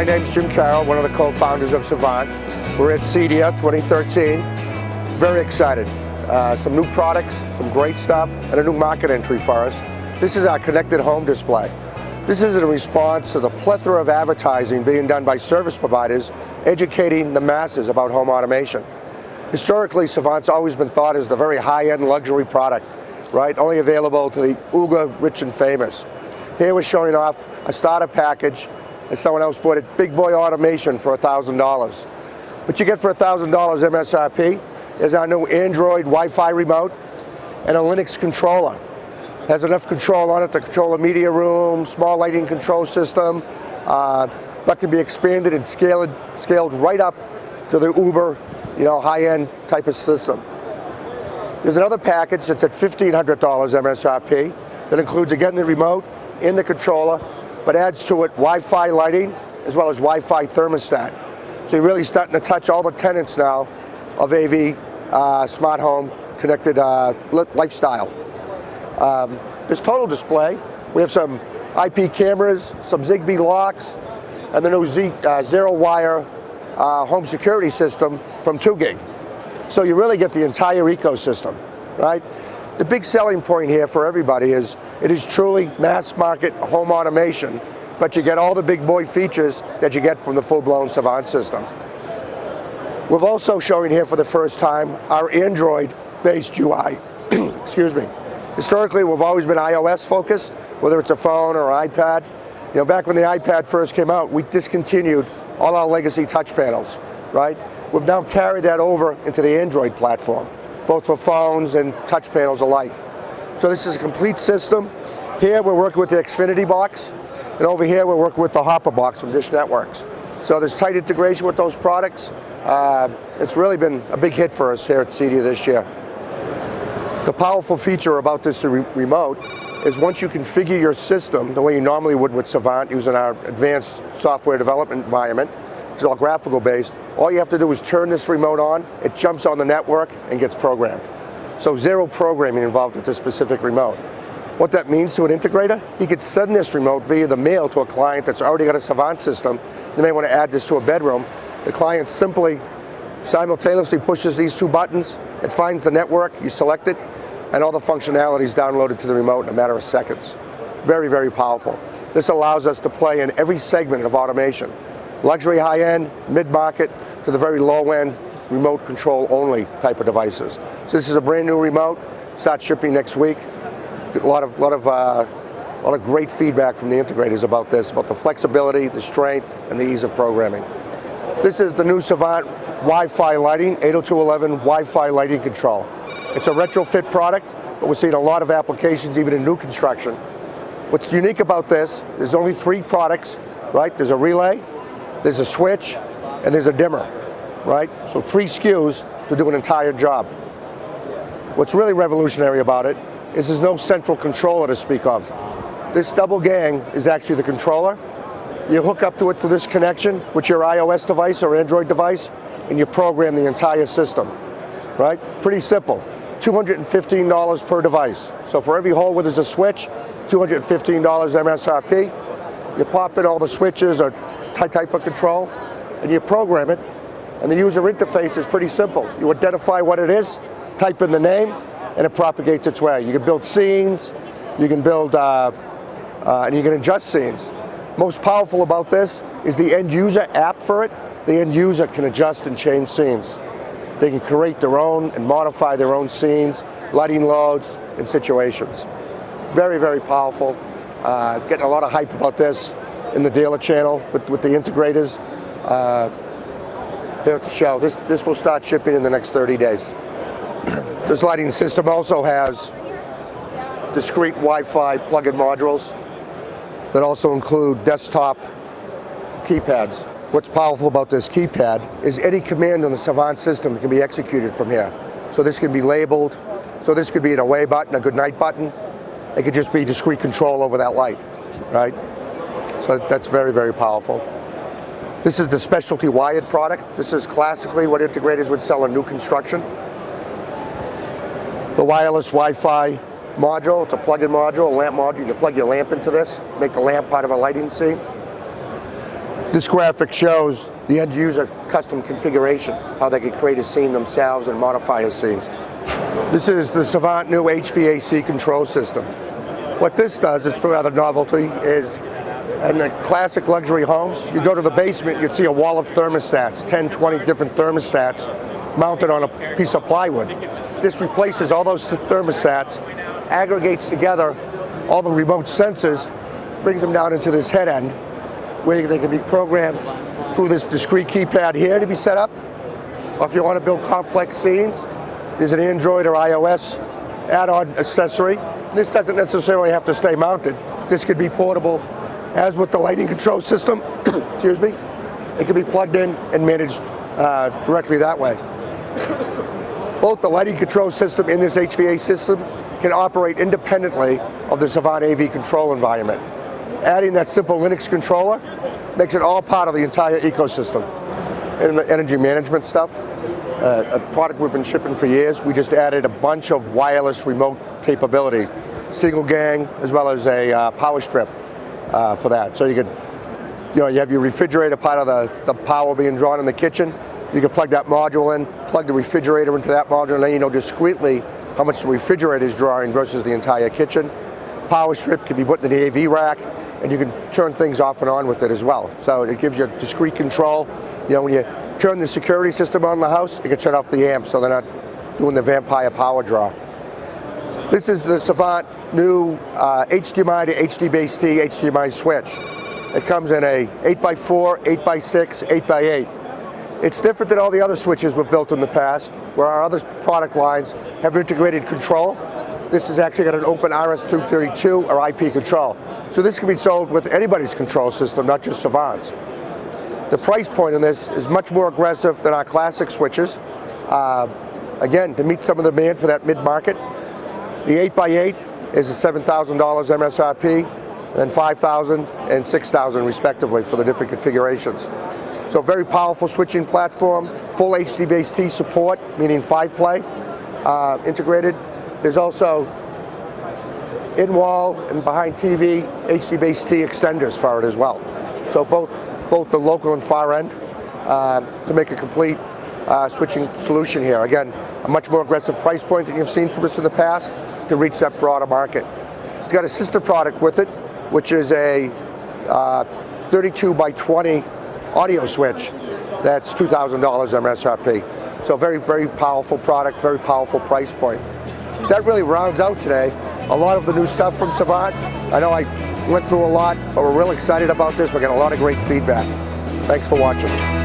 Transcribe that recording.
My name's Jim Carroll, one of the co-founders of Savant. We're at CEDIA 2013. Very excited. Some new products, some great stuff, and a new market entry for us. This is our connected home display. This is in response to the plethora of advertising being done by service providers educating the masses about home automation. Historically, Savant's always been thought as the very high-end luxury product, right? Only available to the uber rich and famous. Here we're showing off a starter package, as someone else put it, big boy automation for $1,000. What you get for $1,000 MSRP is our new Android Wi-Fi remote and a Linux controller. It has enough control on it to control a media room, small lighting control system, but can be expanded and scaled right up to the uber, high-end type of system. There's another package that's at $1,500 MSRP that includes, again, the remote and the controller, but adds to it Wi-Fi lighting as well as Wi-Fi thermostat. So you're really starting to touch all the tenets now of AV, smart home, connected lifestyle. This total display, we have some IP cameras, some Zigbee locks, and the new zero-wire home security system from 2GIG. So you really get the entire ecosystem, right? The big selling point here for everybody is it is truly mass market home automation, but you get all the big boy features that you get from the full-blown Savant system. We're also showing here for the first time our Android-based UI. Excuse me. Historically, we've always been iOS focused, whether it's a phone or an iPad. Back when the iPad first came out, we discontinued all our legacy touch panels, right? We've now carried that over into the Android platform, both for phones and touch panels alike. So this is a complete system. Here we're working with the Xfinity box, and over here we're working with the Hopper box from Dish Networks. So there's tight integration with those products. It's really been a big hit for us here at CEDIA this year. The powerful feature about this remote is once you configure your system the way you normally would with Savant using our advanced software development environment, it's all graphical based, all you have to do is turn this remote on, it jumps on the network and gets programmed. So zero programming involved with this specific remote. What that means to an integrator, he could send this remote via the mail to a client that's already got a Savant system. They may want to add this to a bedroom. The client simply simultaneously pushes these two buttons, it finds the network, you select it, and all the functionality is downloaded to the remote in a matter of seconds. Very, very powerful. This allows us to play in every segment of automation. Luxury high-end, mid-market, to the very low-end, remote control only type of devices. So this is a brand new remote, starts shipping next week. Get a lot of great feedback from the integrators about this, about the flexibility, the strength, and the ease of programming. This is the new Savant Wi-Fi lighting, 802.11 Wi-Fi lighting control. It's a retrofit product, but we're seeing a lot of applications even in new construction. What's unique about this, there's only 3 products, right? There's a relay, there's a switch, and there's a dimmer, right? So 3 SKUs to do an entire job. What's really revolutionary about it is there's no central controller to speak of. This double gang is actually the controller. You hook up to it through this connection with your iOS device or Android device, and you program the entire system, right? Pretty simple. $215 per device. So for every hole where there's a switch, $215 MSRP. You pop in all the switches or type of control, and you program it. And the user interface is pretty simple. You identify what it is, type in the name, and it propagates its way. You can build scenes, you can build, and you can adjust scenes. Most powerful about this is the end user app for it. The end user can adjust and change scenes. They can create their own and modify their own scenes, lighting loads, and situations. Very, very powerful. Getting a lot of hype about this in the dealer channel with the integrators. Here at the show. This will start shipping in the next 30 days. This lighting system also has discrete Wi-Fi plug-in modules that also include desktop keypads. What's powerful about this keypad is any command on the Savant system can be executed from here. So this can be labeled. So this could be an away button, a good night button. It could just be discrete control over that light, right? So that's very, very powerful. This is the specialty wired product. This is classically what integrators would sell in new construction. The wireless Wi-Fi module, it's a plug-in module, a lamp module. You can plug your lamp into this, make the lamp part of a lighting scene. This graphic shows the end user custom configuration, how they can create a scene themselves and modify a scene. This is the Savant new HVAC control system. What this does, it's rather novelty, is in the classic luxury homes, you go to the basement, you'd see a wall of thermostats, 10, 20 different thermostats mounted on a piece of plywood. This replaces all those thermostats, aggregates together all the remote sensors, brings them down into this head end, where they can be programmed through this discrete keypad here to be set up. Or if you want to build complex scenes, there's an Android or iOS add-on accessory. This doesn't necessarily have to stay mounted. This could be portable, as with the lighting control system, excuse me. It can be plugged in and managed directly that way. Both the lighting control system and this HVAC system can operate independently of the Savant AV control environment. Adding that simple Linux controller makes it all part of the entire ecosystem. And the energy management stuff, a product we've been shipping for years, we just added a bunch of wireless remote capability, single gang as well as a power strip for that. So you could, you have your refrigerator part of the power being drawn in the kitchen. You can plug that module in, plug the refrigerator into that module, and then you know discreetly how much the refrigerator is drawing versus the entire kitchen. Power strip can be put in the AV rack, and you can turn things off and on with it as well. So it gives you discrete control. When you turn the security system on in the house, you can shut off the amps so they're not doing the vampire power draw. This is the Savant new HDMI to HD-based-T HDMI switch. It comes in a 8x4, 8x6, 8x8. It's different than all the other switches we've built in the past, where our other product lines have integrated control. This has actually got an open RS-232 or IP control. So this can be sold with anybody's control system, not just Savant's. The price point on this is much more aggressive than our classic switches. Again, to meet some of the demand for that mid-market, the 8x8 is a $7,000 MSRP, and then $5,000 and $6,000 respectively for the different configurations. So very powerful switching platform, full HD-based-T support, meaning 5-play integrated. There's also in-wall and behind TV HD-based-T extenders for it as well. So both the local and far end to make a complete switching solution here. Again, a much more aggressive price point than you've seen from us in the past to reach that broader market. It's got a sister product with it, which is a 32x20 audio switch. That's $2,000 MSRP. So very, very powerful product, very powerful price point. So that really rounds out today a lot of the new stuff from Savant. I know I went through a lot, but we're really excited about this. We're getting a lot of great feedback. Thanks for watching.